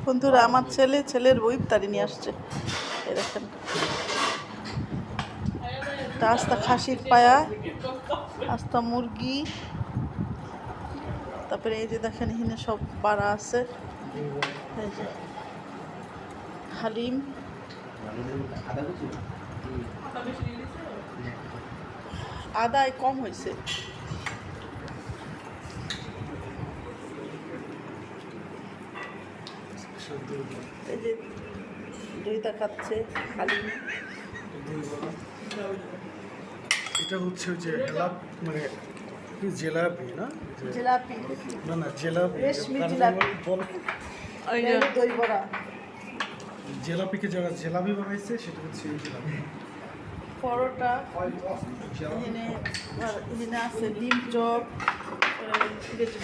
বন্ধুরা, আমার ছেলের বই তারি নিয়ে আসছে। এই দেখেন, আস্তা খাসির পায়া, আস্তা মুরগি, তারপরে এই যে দেখেন এখানে সব বাড়া আছে, এই যে হালিম, আদায় কম হয়েছে। এই যে দইটা খাচ্ছে হালিম। এটা হচ্ছে যে মানে জিলাপি না, জিলাপি না না জিলাপি, রেশমি জিলাপি, দই বড়া। জিলাপিকে যারা জিলাপি বানাইছে সেটা হচ্ছে এই জিলাপি। পরোটা, এখানে আছে ডিম চপ,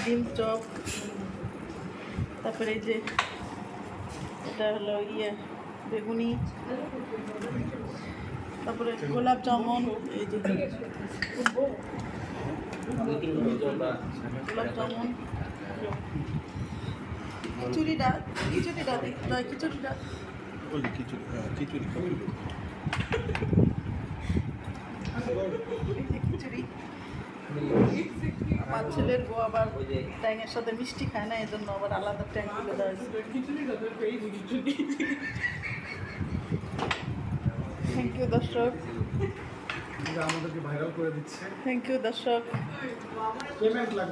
ডিম চপ, তারপরে এই যে এটা হলো বেগুনি, তারপরে গোলাপ জামুন, এই যে গোলাপ জামুন, খিচুড়িটা খিচুড়িটা খিচুড়ি। আমার ছেলের বউ আবার ট্যাংয়ের সাথে মিষ্টি খায় না, এই জন্য আবার আলাদা ট্যাং তুলে দেওয়া হয়েছে। থ্যাংক ইউ দর্শক, আমাদেরকে ভাইরাল করে দিচ্ছে। থ্যাংক ইউ দর্শক। পেমেন্ট লাগবে।